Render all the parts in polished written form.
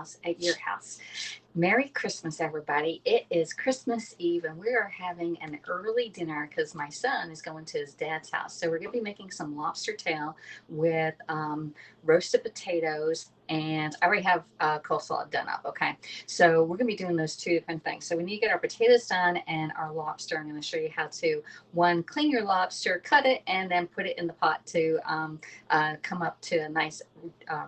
house, at your house. Merry Christmas, everybody. It is Christmas Eve, and we are having an early dinner because my son is going to his dad's house. So, we're going to be making some lobster tail with roasted potatoes, and I already have coleslaw done up. Okay. So, we're going to be doing those two different things. So, we need to get our potatoes done and our lobster. I'm going to show you how to, one, clean your lobster, cut it, and then put it in the pot to come up to a nice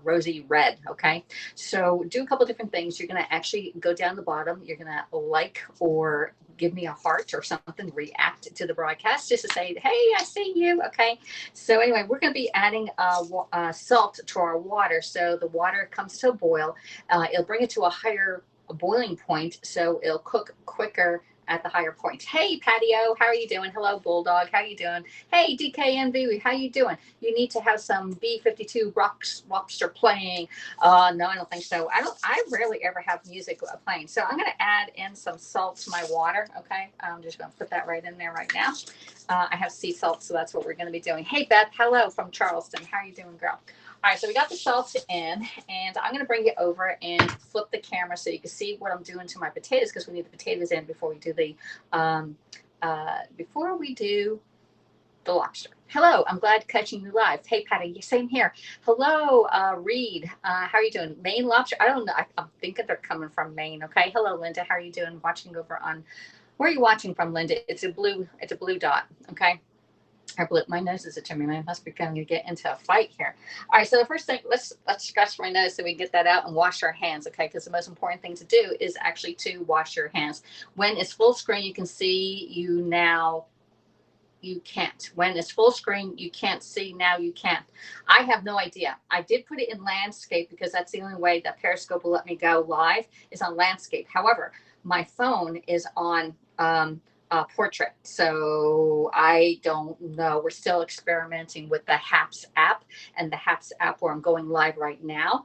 rosy red. Okay. So do a couple different things. You're going to actually go down the bottom. You're going to like or give me a heart or something, react to the broadcast just to say, hey, I see you. Okay. So anyway, we're going to be adding salt to our water. So the water comes to a boil. It'll bring it to a higher boiling point. So it'll cook quicker at the higher point. Hey, Patio, how are you doing? Hello, Bulldog, how you doing? Hey, DKNV, how you doing? You need to have some B-52 rocks lobster playing. No, I don't think so. I rarely ever have music playing. So I'm going to add in some salt to my water. Okay, I'm just going to put that right in there right now. I have sea salt, so that's what we're going to be doing. Hey, Beth, hello from Charleston. How are you doing, girl? All right, so we got the salt in, and I'm going to bring it over and flip the camera so you can see what I'm doing to my potatoes, because we need the potatoes in before we do the lobster. Hello, I'm glad catching you live. Hey, Patty, same here. Hello, Reed. How are you doing? Maine lobster? I don't know. I'm thinking they're coming from Maine. Okay. Hello, Linda. How are you doing? Watching over on. Where are you watching from, Linda? It's a blue dot. Okay. My nose is itching me. I must be going to get into a fight here. All right, so the first thing, let's scratch my nose so we get that out and wash our hands, okay? Because the most important thing to do is actually to wash your hands. When it's full screen, you can see you now. You can't. When it's full screen, you can't see. Now you can't. I have no idea. I did put it in landscape because that's the only way that Periscope will let me go live is on landscape. However, my phone is on portrait. So I don't know. We're still experimenting with the HAPS app, and the HAPS app where I'm going live right now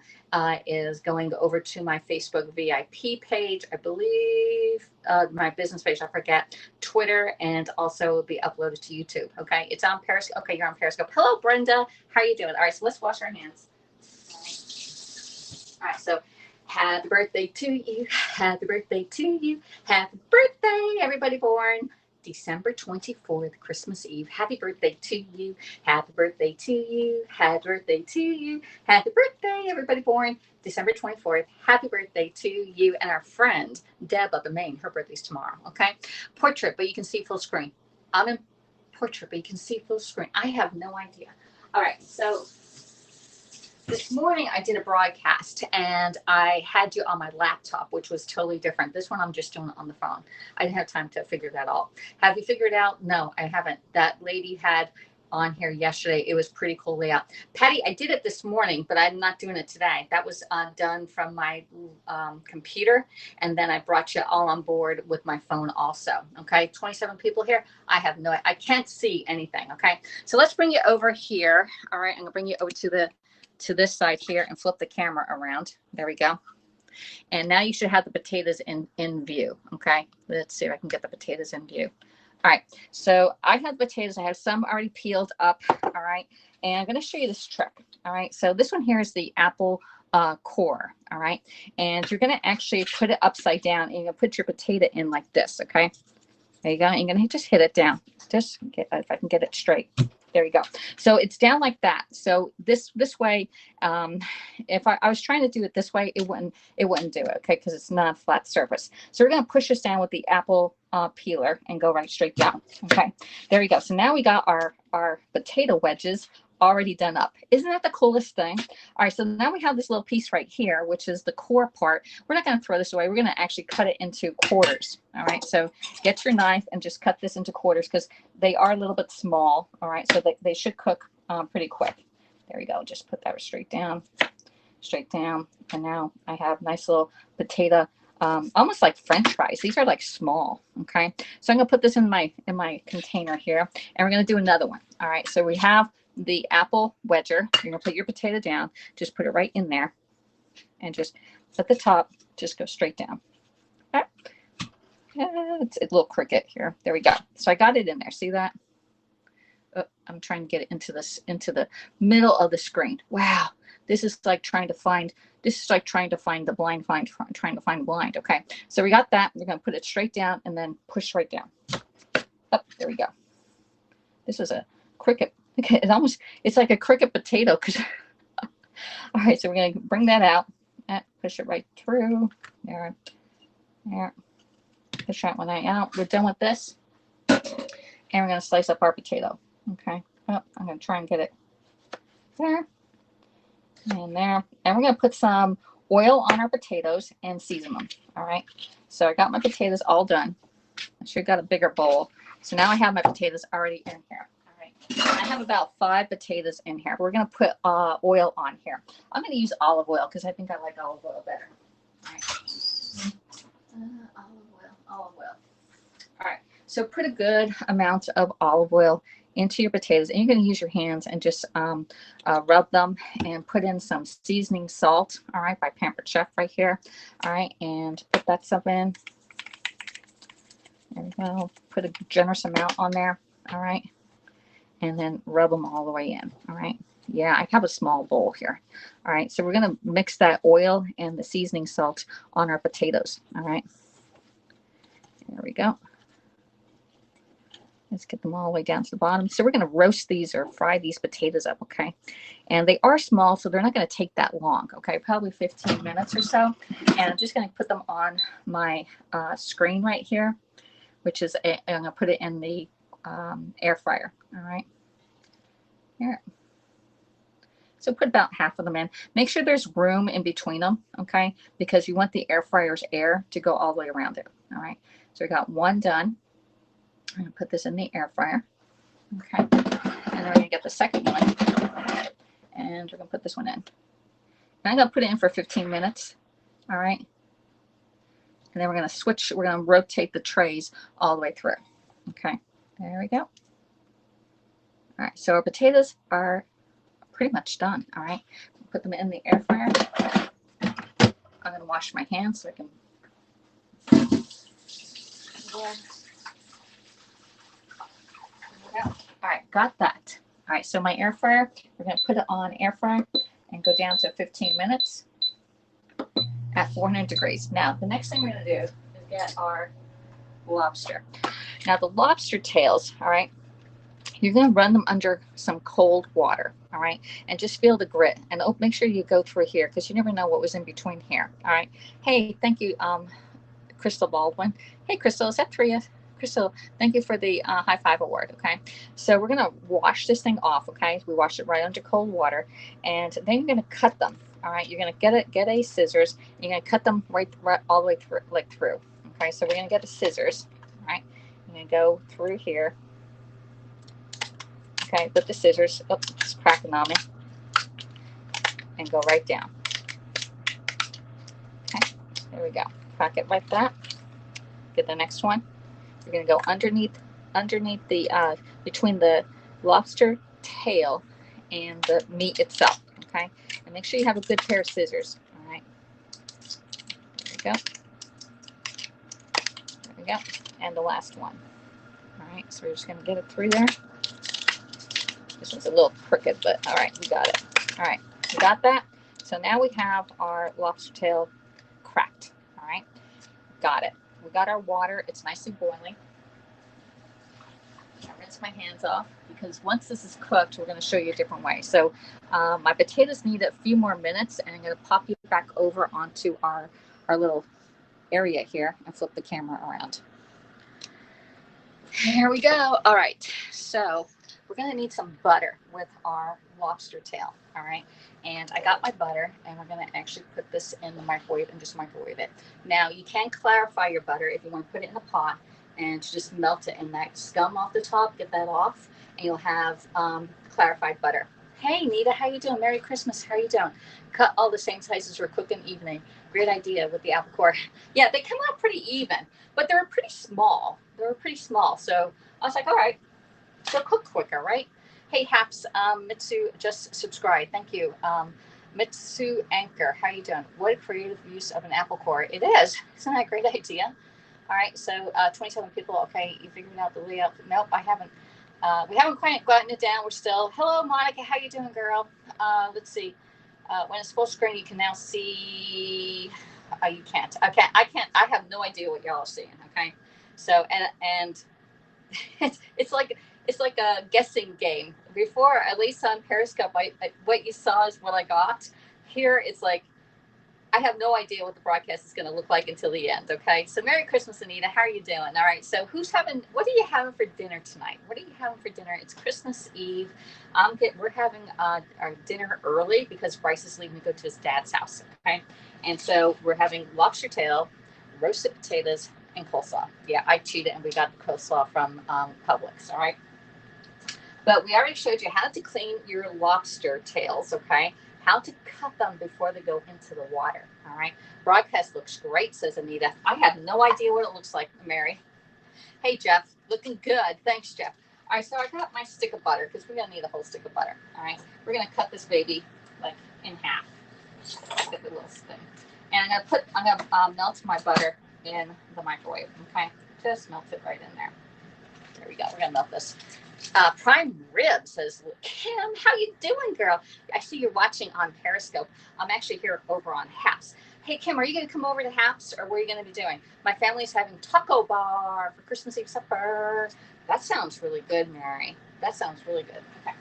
is going over to my Facebook VIP page, I believe, my business page, I forget, Twitter, and also will be uploaded to YouTube. Okay, it's on Periscope. Okay, you're on Periscope. Hello, Brenda. How are you doing? All right, so let's wash our hands. All right, so happy birthday to you. Happy birthday to you. Happy birthday, everybody born December 24th, Christmas Eve. Happy birthday to you. Happy birthday to you. Happy birthday to you. Happy birthday, everybody born December 24th. Happy birthday to you and our friend, Deb up in Maine. Her birthday's tomorrow, okay? Portrait, but you can see full screen. I'm in portrait, but you can see full screen. I have no idea. All right, so this morning I did a broadcast and I had you on my laptop, which was totally different. This one I'm just doing on the phone. I didn't have time to figure that out. Have you figured it out? No, I haven't. That lady had on here yesterday. It was pretty cool layout. Patty, I did it this morning, but I'm not doing it today. That was done from my computer. And then I brought you all on board with my phone also. Okay. 27 people here. I can't see anything. Okay. So let's bring you over here. All right. I'm going to bring you over to this side here and flip the camera around. There we go. And now you should have the potatoes in view. Okay. Let's see if I can get the potatoes in view. All right. So I have potatoes. I have some already peeled up. All right. And I'm going to show you this trick. All right. So this one here is the apple core. All right. And you're going to actually put it upside down and you're going to put your potato in like this. Okay. There you go. You're going to just hit it down. Just get, if I can get it straight. There you go. So it's down like that. So this way, if I was trying to do it this way, it wouldn't do it. Okay, because it's not a flat surface. So we're going to push this down with the apple peeler and go right straight down. Okay, there we go. So now we got our potato wedges already done up. Isn't that the coolest thing? All right, so now we have this little piece right here, which is the core part. We're not going to throw this away. We're going to actually cut it into quarters. All right, so get your knife and just cut this into quarters because they are a little bit small. All right, so they should cook pretty quick. There we go. Just put that straight down. And now I have nice little potato, almost like French fries. These are like small. Okay, so I'm going to put this in my container here, and we're going to do another one. All right, so we have the apple wedger. You're going to put your potato down. Just put it right in there, and just at the top, just go straight down. Okay. It's a little cricket here. There we go. So I got it in there. See that? Oh, I'm trying to get it into the middle of the screen. Wow, This is like trying to find the blind, trying to find the blind. Okay, so we got that. We're going to put it straight down and then push right down. Oh, there we go. This is a cricket. Okay, it's like a cricket potato. All right, so we're going to bring that out and push it right through. There. Push that one out. We're done with this. And we're going to slice up our potato. Okay. Oh, I'm going to try and get it there and there. And we're going to put some oil on our potatoes and season them. All right. So I got my potatoes all done. I should have got a bigger bowl. So now I have my potatoes already in here. All right. I have about 5 potatoes in here. We're going to put oil on here. I'm going to use olive oil because I think I like olive oil better. All right. Olive oil. All right. So put a good amount of olive oil into your potatoes, and you're going to use your hands and just rub them and put in some seasoning salt. All right, by Pampered Chef right here. All right, and put that stuff in. There we go. Put a generous amount on there. All right, and then rub them all the way in. All right. Yeah, I have a small bowl here. All right, so we're going to mix that oil and the seasoning salt on our potatoes. All right. There we go. Let's get them all the way down to the bottom. So we're going to roast these or fry these potatoes up, okay? And they are small, so they're not going to take that long, okay? Probably 15 minutes or so. And I'm just going to put them on my screen right here, which is, I'm going to put it in the air fryer, all right? Here. So put about half of them in. Make sure there's room in between them, okay? Because you want the air fryer's air to go all the way around it, all right? So we got one done. I'm going to put this in the air fryer. Okay. And then we're going to get the second one. And we're going to put this one in. And I'm going to put it in for 15 minutes. All right. And then we're going to switch. We're going to rotate the trays all the way through. Okay. There we go. All right. So our potatoes are pretty much done. All right. Put them in the air fryer. I'm going to wash my hands so I can. Yeah. All right, got that. All right, so my air fryer, we're going to put it on air fryer and go down to 15 minutes at 400 degrees. Now, the next thing we're going to do is get our lobster. Now, the lobster tails, all right, you're going to run them under some cold water, all right, and just feel the grit. And make sure you go through here because you never know what was in between here, all right. Hey, thank you, Crystal Baldwin. Hey, Crystal, is that Tria? Crystal, thank you for the high five award. Okay, so we're gonna wash this thing off. Okay, we wash it right under cold water, and then you're gonna cut them. All right, you're gonna get a scissors. And you're gonna cut them right all the way through. Okay, so we're gonna get the scissors. All right, you're gonna go through here. Okay, put the scissors. Oh, it's cracking on me. And go right down. Okay, there we go. Crack it like that. Get the next one. You're going to go underneath the between the lobster tail and the meat itself. Okay, and make sure you have a good pair of scissors. All right, there we go. There we go, and the last one. All right, so we're just going to get it through there. This one's a little crooked, but all right, we got it. All right, we got that. So now we have our lobster tail cracked. All right, got it. We got our water. It's nicely boiling. I rinse my hands off because once this is cooked, we're going to show you a different way. So my potatoes need a few more minutes, and I'm going to pop you back over onto our little area here and flip the camera around. Here we go. All right. So we're going to need some butter with our lobster tail. All right. And I got my butter, and we're going to actually put this in the microwave and just microwave it. Now, you can clarify your butter if you want to put it in a pot and just melt it, and that scum off the top, get that off, and you'll have clarified butter. Hey, Nita, how you doing? Merry Christmas. How you doing? Cut all the same sizes we're cooking evening. Great idea with the apple core. Yeah, they come out pretty even, but they're pretty small. So I was like, all right, they'll cook quicker, right? Hey, Haps, Mitsu just subscribed. Thank you. Mitsu Anchor, how you doing? What a creative use of an apple core. It is. Isn't that a great idea? All right, so 27 people. Okay, you figured out the layout. Nope, I haven't. We haven't quite gotten it down. We're still. Hello, Monica. How you doing, girl? Let's see. When it's full screen, you can now see. You can't. I have no idea what y'all are seeing. Okay, so and it's like a guessing game. Before, at least on Periscope, what you saw is what I got. Here, it's like I have no idea what the broadcast is going to look like until the end. Okay, so Merry Christmas, Anita. How are you doing? All right. So what are you having for dinner tonight? What are you having for dinner? It's Christmas Eve. We're having our dinner early because Bryce is leaving to go to his dad's house. Okay, and so we're having lobster tail, roasted potatoes, and coleslaw. Yeah, I cheated and we got the coleslaw from Publix. All right. But we already showed you how to clean your lobster tails, okay? How to cut them before they go into the water, all right? Broadcast looks great, says Anita. I have no idea what it looks like, Mary. Hey, Jeff, looking good. Thanks, Jeff. All right, so I got my stick of butter because we're going to need a whole stick of butter, all right? We're going to cut this baby like in half. Get the little thing. And I'm going to melt my butter in the microwave, okay? Just melt it right in there. There we go. We're going to melt this. Prime Rib says, Kim, how you doing, girl? I see you're watching on Periscope. I'm actually here over on Haps. Hey, Kim, are you going to come over to Haps, or what are you going to be doing? My family's having taco bar for Christmas Eve supper. That sounds really good, Mary. That sounds really good. Okay.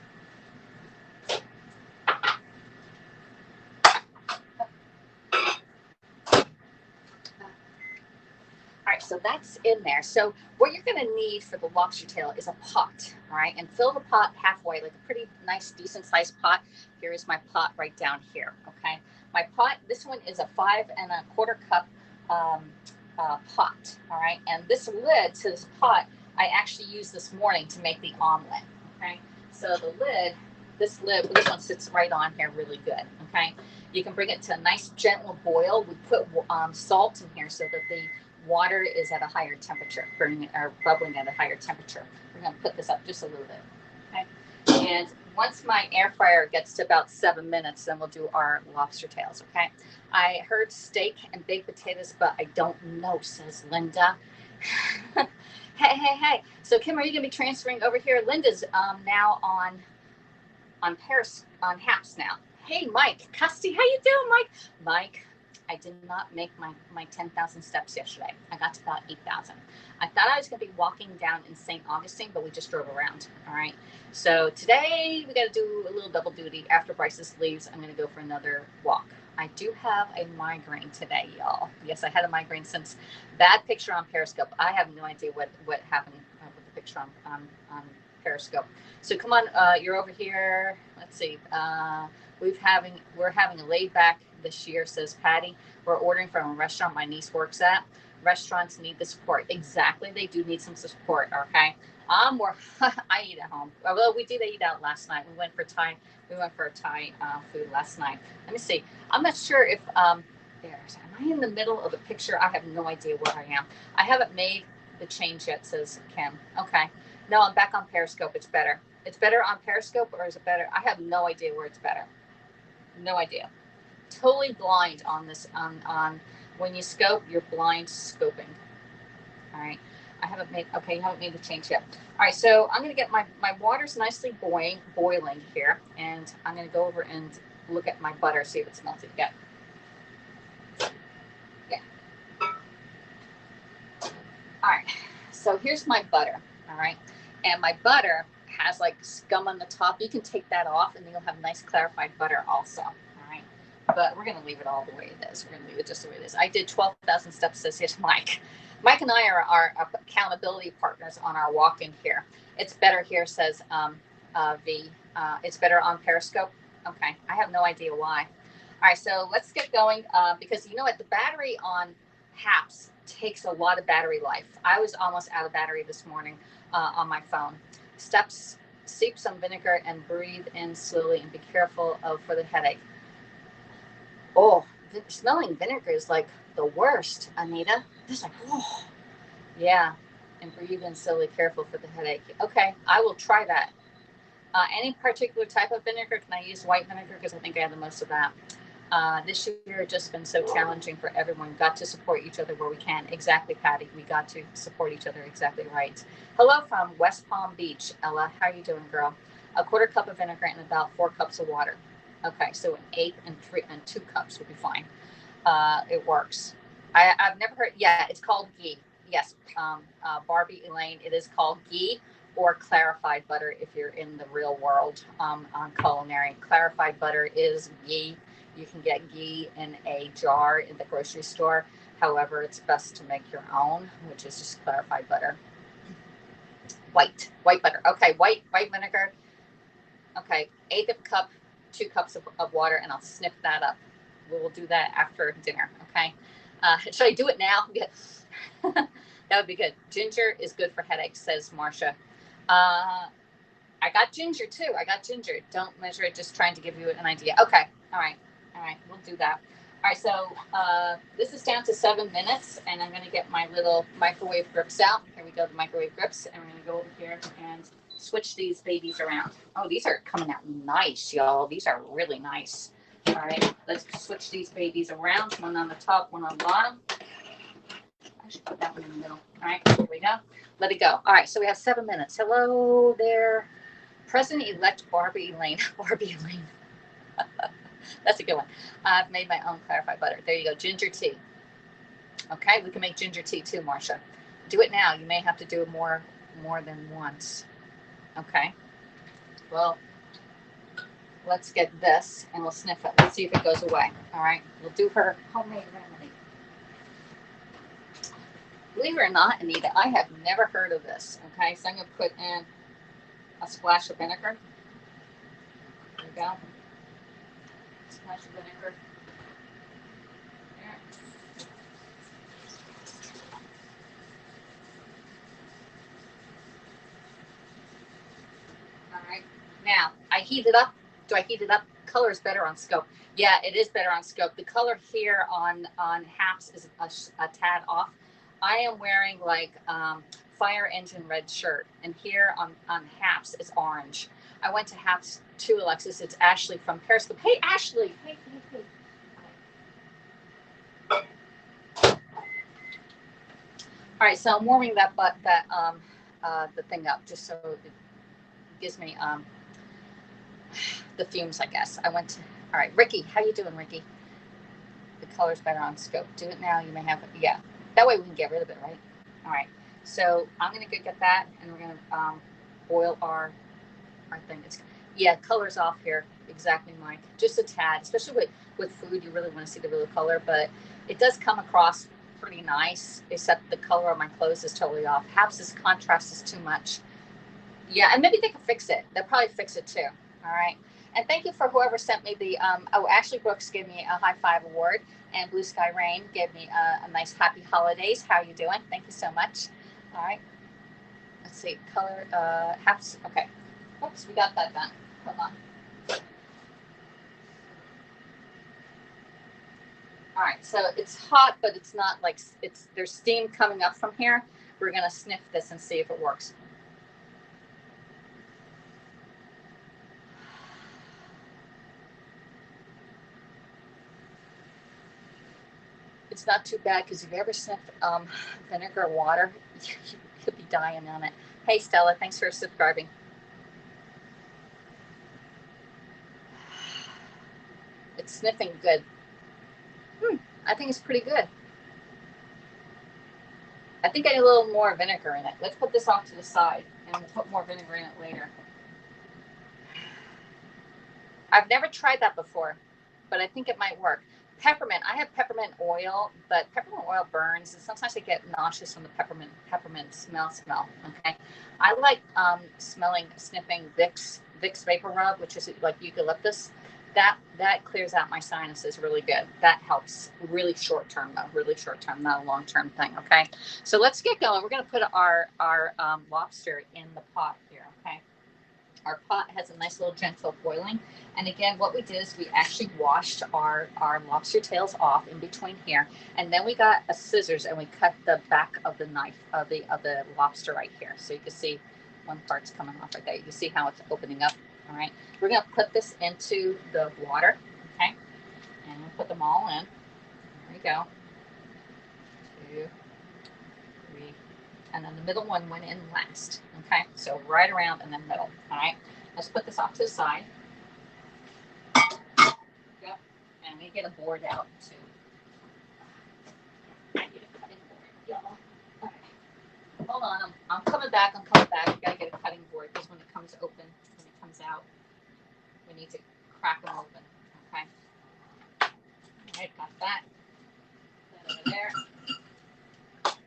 All right, so that's in there. So what you're going to need for the lobster tail is a pot, all right? And fill the pot halfway, like a pretty nice, decent-sized pot. Here is my pot right down here, okay? My pot, this one is a 5 1/4 cup pot, all right? And this lid to this pot, I actually used this morning to make the omelet, okay? So the lid, this one sits right on here really good, okay? You can bring it to a nice gentle boil. We put salt in here so that the water is at a higher temperature, burning or bubbling at a higher temperature. We're going to put this up just a little bit. Okay. And once my air fryer gets to about 7 minutes, then we'll do our lobster tails. Okay. I heard steak and baked potatoes, but I don't know, says Linda. Hey. So Kim, are you going to be transferring over here? Linda's now on Haps now. Hey, Mike Custy, how you doing, Mike? Mike, I did not make my 10,000 steps yesterday. I got to about 8,000. I thought I was going to be walking down in St. Augustine, but we just drove around. All right. So today we got to do a little double duty. After Bryce's leaves, I'm going to go for another walk. I do have a migraine today, y'all. Yes, I had a migraine since that picture on Periscope. I have no idea what happened with the picture on Periscope. So come on, you're over here. Let's see. We're having a laid back this year, says Patty. We're ordering from a restaurant my niece works at. Restaurants need the support. Exactly, they do need some support. Okay, I eat at home. Well, we did eat out last night. We went for Thai food last night. Let me see. I'm not sure if am I in the middle of the picture? I have no idea where I am. I haven't made the change yet, says Kim. Okay. No, I'm back on Periscope. It's better. It's better on Periscope, or is it better? I have no idea where it's better. No idea. Totally blind on this. On when you scope, you're blind scoping. All right. You haven't made the change yet. All right. So I'm going to get my water's nicely boiling here, and I'm going to go over and look at my butter, see if it's melted yet. Yeah. All right. So here's my butter. All right. And my butter has like scum on the top. You can take that off and you'll have nice clarified butter also. All right. But we're going to leave it all the way it is. We're going to leave it just the way it is. I did 12,000 steps, says here's Mike. Mike and I are our accountability partners on our walk in here. It's better here, says V. It's better on Periscope. Okay. I have no idea why. All right. So let's get going because you know what? The battery on Haps takes a lot of battery life. I was almost out of battery this morning on my phone. Steps, steep some vinegar and breathe in slowly and be careful for the headache. Oh, smelling vinegar is like the worst, Anita. It's like, oh, yeah. And breathe in slowly, careful for the headache. Okay, I will try that. Any particular type of vinegar? Can I use white vinegar? Because I think I have the most of that. This year has just been so challenging for everyone. Got to support each other where we can. Exactly, Patty. We got to support each other. Exactly right. Hello from West Palm Beach, Ella. How are you doing, girl? A 1/4 cup of vinegar and about 4 cups of water. Okay, so an eighth and 2 cups would be fine. It works. I've never heard. Yeah, it's called ghee. Yes, Barbie Elaine. It is called ghee or clarified butter if you're in the real world on culinary. Clarified butter is ghee. You can get ghee in a jar in the grocery store. However, it's best to make your own, which is just clarified butter. White butter. Okay, white vinegar. Okay, eighth of a cup, 2 cups of water, and I'll sniff that up. We will do that after dinner. Okay. Should I do it now? That would be good. Ginger is good for headaches, says Marcia. I got ginger too. I got ginger. Don't measure it, just trying to give you an idea. Okay. All right. All right. We'll do that. All right. So this is down to 7 minutes, and I'm going to get my little microwave grips out. Here we go, the microwave grips. And we're going to go over here and switch these babies around. Oh, these are coming out nice, y'all. These are really nice. All right. Let's switch these babies around. One on the top, one on the bottom. I should put that one in the middle. All right. Here we go. Let it go. All right. So we have 7 minutes. Hello there. President-elect Barbie Elaine. Barbie Elaine. That's a good one. I've made my own clarified butter. There you go. Ginger tea. Okay, we can make ginger tea too, Marcia. Do it now. You may have to do it more than once. Okay. Well, let's get this and we'll sniff it. Let's see if it goes away. All right. We'll do her homemade remedy. Believe it or not, Anita, I have never heard of this. Okay, so I'm going to put in a splash of vinegar. There we go. Splash of vinegar. There. All right. Now, I heat it up. Do I heat it up? Color is better on scope. Yeah, it is better on scope. The color here on Haps is a tad off. I am wearing like fire engine red shirt, and here on Haps is orange. I went to Haps too, Alexis. It's Ashley from Periscope. Hey, Ashley. Hey. All right, so I'm warming the thing up just so it gives me the fumes, I guess. All right, Ricky, how you doing, Ricky? The color's better on scope. Do it now. You may have it. Yeah, that way we can get rid of it, right? All right. So I'm gonna go get that, and we're gonna boil our thing. Color's off here. Exactly, Mike. Just a tad, especially with food. You really want to see the real color, but it does come across pretty nice. Except the color of my clothes is totally off. Perhaps contrast is too much. Yeah, and maybe they can fix it. They'll probably fix it too. All right. And thank you for whoever sent me the. Ashley Brooks gave me a high five award, and Blue Sky Rain gave me a nice happy holidays. How are you doing? Thank you so much. All right. Let's see. Color. Haps. Okay. Oops, we got that done. Hold on. All right. So it's hot, but it's not like there's steam coming up from here. We're gonna sniff this and see if it works. It's not too bad because if you ever sniffed vinegar water, you'll be dying on it. Hey, Stella, thanks for subscribing. It's sniffing good. I think it's pretty good. I think I need a little more vinegar in it. Let's put this off to the side and we'll put more vinegar in it later. I've never tried that before, but I think it might work. Peppermint. I have peppermint oil, but peppermint oil burns, and sometimes I get nauseous from the peppermint smell. Okay, I like sniffing Vicks Vapor Rub, which is like eucalyptus. That clears out my sinuses really good. That helps really short term though, not a long term thing. Okay, so let's get going. We're gonna put our lobster in the pot here. Okay. Our pot has a nice little gentle boiling. And again, what we did is we actually washed our lobster tails off in between here. And then we got a scissors and we cut the back of the knife of the lobster right here. So you can see one part's coming off right there. You can see how it's opening up. All right. We're going to put this into the water. Okay. And we'll put them all in. There we go. 2, 3. And then the middle one went in last. Okay, so right around in the middle. All right, let's put this off to the side. me get a board out too. I need a cutting board, y'all. All right. Hold on, I'm coming back. I'm coming back. You gotta get a cutting board because when it comes open, when it comes out, we need to crack them open. Okay. All right, got that. That over there.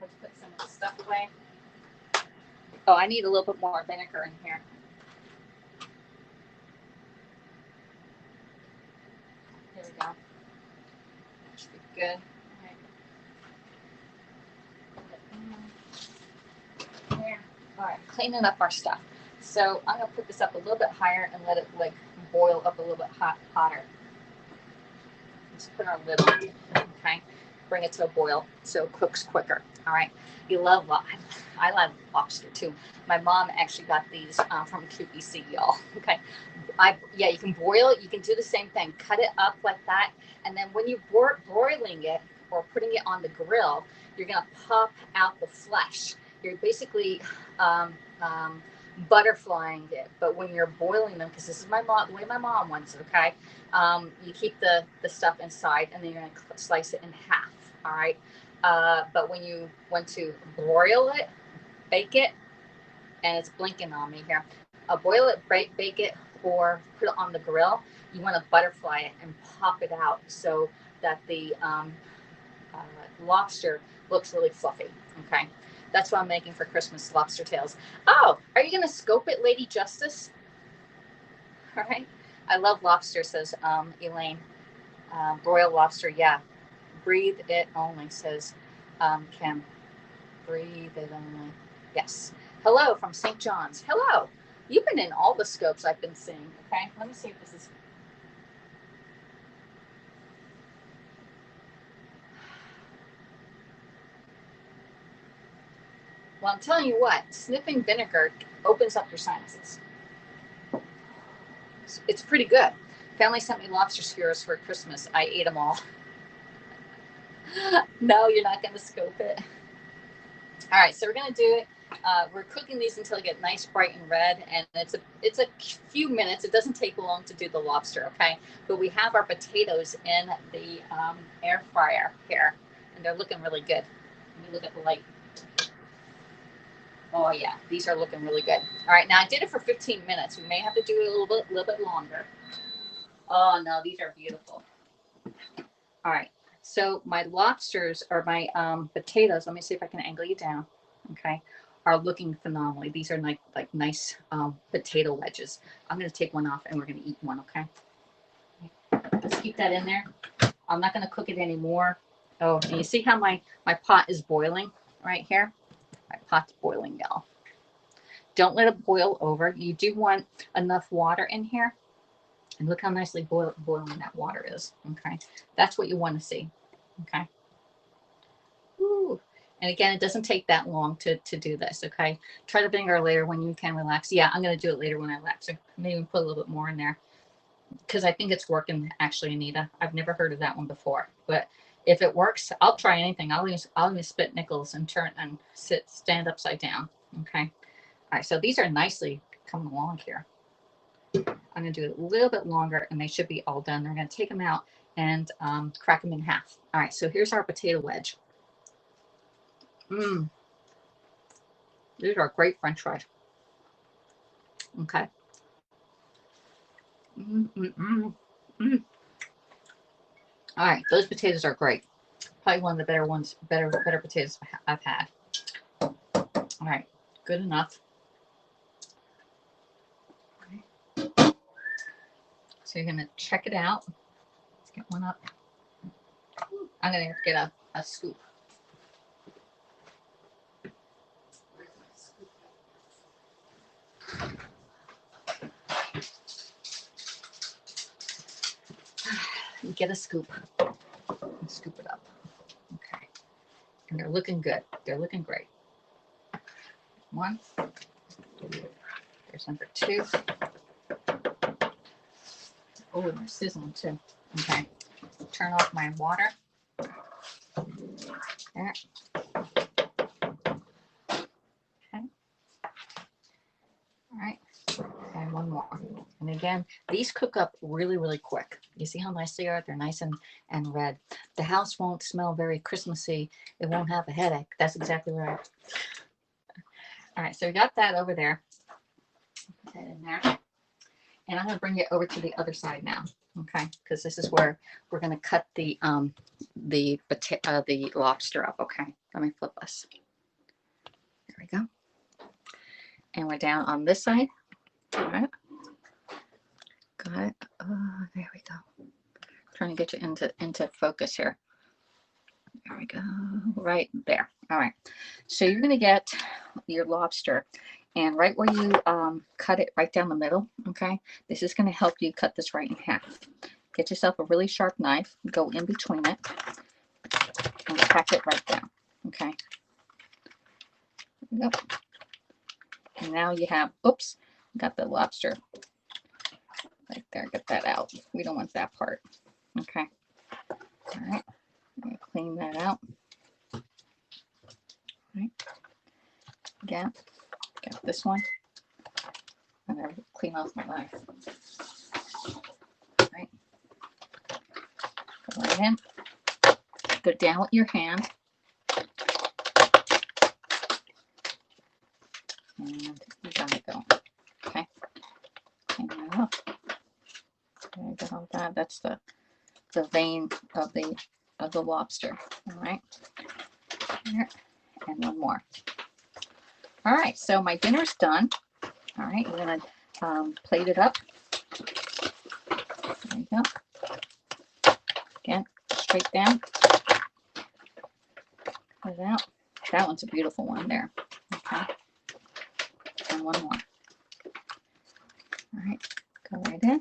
Let's put some of the stuff away. Oh, I need a little bit more vinegar in here. Here we go. That should be good. All right. All right, cleaning up our stuff. So I'm gonna put this up a little bit higher and let it like boil up a little bit hotter. Just put our lid on, okay? Bring it to a boil so it cooks quicker. All right. You love I love lobster too. My mom actually got these from QVC, y'all. Okay. Yeah, you can boil it. You can do the same thing. Cut it up like that, and then when you're broiling it or putting it on the grill, you're gonna pop out the flesh. You're basically butterflying it. But when you're boiling them, because this is the way my mom wants it. Okay, you keep the stuff inside, and then you're gonna slice it in half. All right. But when you want to broil it, bake it, and it's blinking on me here. Boil it, bake it, or put it on the grill. You want to butterfly it and pop it out so that the lobster looks really fluffy. Okay, that's what I'm making for Christmas, lobster tails. Oh, are you going to scope it, Lady Justice? All right. I love lobster, says Elaine. Broiled lobster, yeah. Breathe it only, says Kim. Breathe it only. Yes. Hello from St. John's. Hello. You've been in all the scopes I've been seeing. Okay. Let me see if this is. Well, I'm telling you what, sniffing vinegar opens up your sinuses. It's pretty good. Family sent me lobster skewers for Christmas. I ate them all. No, you're not going to scope it. All right, so we're going to do it. We're cooking these until they get nice, bright, and red, and it's a few minutes. It doesn't take long to do the lobster, okay? But we have our potatoes in the air fryer here, and they're looking really good. Let me look at the light. Oh yeah, these are looking really good. All right, now I did it for 15 minutes. We may have to do it a little bit longer. Oh no, these are beautiful. All right, so my lobsters or my potatoes. Let me see if I can angle you down. Okay, are looking phenomenally. These are like nice potato wedges. I'm going to take one off and we're going to eat one. Okay, let's keep that in there. I'm not going to cook it anymore. Oh, and you see how my pot is boiling right here? My pot's boiling, y'all. Don't let it boil over. You do want enough water in here. And look how nicely boiling that water is. Okay. That's what you want to see. Okay. Ooh. And again, it doesn't take that long to do this. Okay. Try the vinegar later when you can relax. Yeah, I'm going to do it later when I relax. So maybe put a little bit more in there because I think it's working actually, Anita. I've never heard of that one before, but if it works, I'll try anything. I'll even spit nickels and stand upside down. Okay. All right. So these are nicely coming along here. I'm going to do it a little bit longer and they should be all done. We're going to take them out and crack them in half. All right. So here's our potato wedge. These are great French fries. Okay. All right. Those potatoes are great. Probably one of the better ones, better potatoes I've had. All right, good enough. Okay. So you're gonna check it out. Let's get one up. I'm gonna have to get a scoop. Get a scoop and scoop it up. Okay, and they're looking good. They're looking great. One. There's number two. Oh, and they're sizzling too. Okay. Turn off my water. There. Okay. All right. And one more. And again, these cook up really, really quick. You see how nice they are? They're nice and red. The house won't smell very Christmassy. It won't have a headache. That's exactly right. All right, so we got that over there. Put that in there. And I'm going to bring it over to the other side now, okay? Because this is where we're going to cut the lobster up, okay? Let me flip us. There we go. And we're down on this side. All right. Got it. Oh, there we go. Trying to get you into focus here. There we go. Right there. All right. So you're going to get your lobster, and right where you cut it right down the middle, okay? This is going to help you cut this right in half. Get yourself a really sharp knife, go in between it, and tack it right down, okay? Yep. And now you have, oops, got the lobster right there. Get that out. We don't want that part, okay? All right. I'm going to clean that out. All right. Again. Got this one. I'm going to clean off my knife. Right. Go right in. Go down with your hand. And you got it going. Okay. Clean that up. There you go. That's the vein of the lobster. All right. Here. And one more. All right, so my dinner's done. All right, we're gonna plate it up. There you go. Again, straight down. Put it out. That one's a beautiful one there. Okay. And one more. All right, go right in.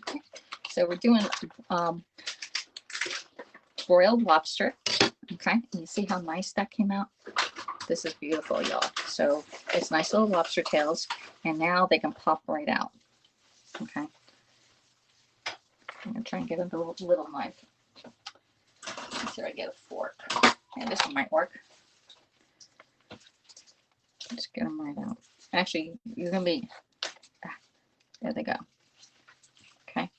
Okay. So we're doing broiled lobster. Okay, and you see how nice that came out? This is beautiful, y'all. So it's nice little lobster tails, and now they can pop right out. Okay. I'm gonna try and get a little knife. Let's see if I get a fork. Yeah, this one might work. Just get them right out. Actually, you're gonna be, there they go. Okay,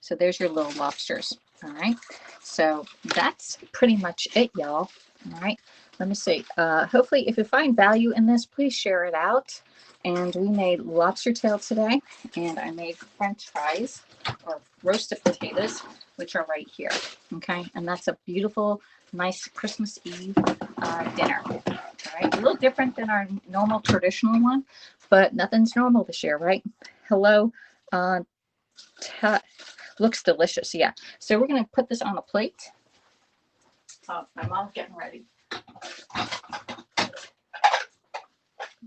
so there's your little lobsters. All right, so that's pretty much it, y'all. All right, let me see. Hopefully, if you find value in this, please share it out. And we made lobster tail today, and I made French fries or roasted potatoes, which are right here. Okay, and that's a beautiful, nice Christmas Eve dinner. All right, a little different than our normal traditional one, but nothing's normal this year, right? Hello, looks delicious. Yeah, so we're gonna put this on a plate. Oh, my mom's getting ready. Here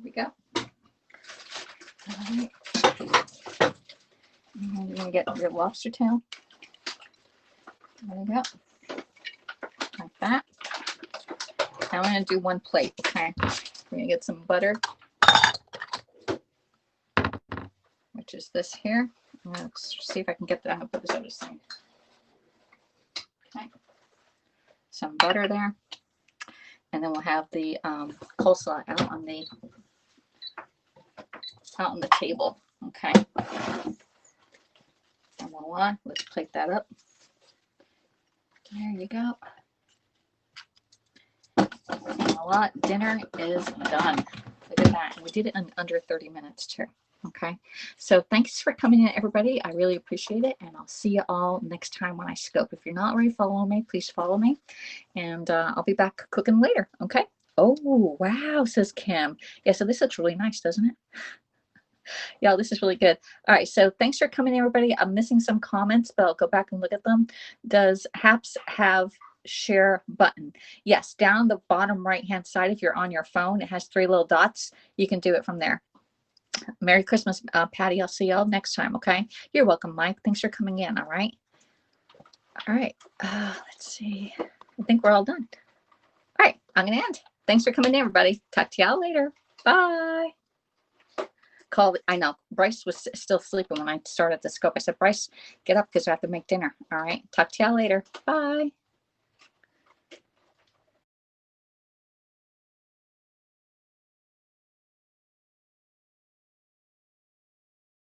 we go. All right. And you're gonna get your lobster tail. There you go. Like that. Now I'm gonna do one plate, okay? We're gonna get some butter, which is this here. Let's see if I can get that. I'm gonna put this on the side. Okay. Some butter there. And then we'll have the coleslaw out on the table. Okay. And voila, let's plate that up. There you go. Voila, dinner is done. Look at that. We did it in under 30 minutes too. Okay. So thanks for coming in, everybody. I really appreciate it. And I'll see you all next time when I scope. If you're not already following me, please follow me. And I'll be back cooking later. Okay. Oh, wow, says Kim. Yeah, so this looks really nice, doesn't it? Yeah, this is really good. All right, so thanks for coming, everybody. I'm missing some comments, but I'll go back and look at them. Does HAPS have share button? Yes, down the bottom right-hand side, if you're on your phone, it has 3 little dots. You can do it from there. Merry Christmas, Patty. I'll see y'all next time, okay? You're welcome, Mike. Thanks for coming in, all right? All right, let's see. I think we're all done. All right, I'm going to end. Thanks for coming in, everybody. Talk to y'all later. Bye. I know Bryce was still sleeping when I started the scope. I said, Bryce, get up because I have to make dinner. All right. Talk to y'all later. Bye.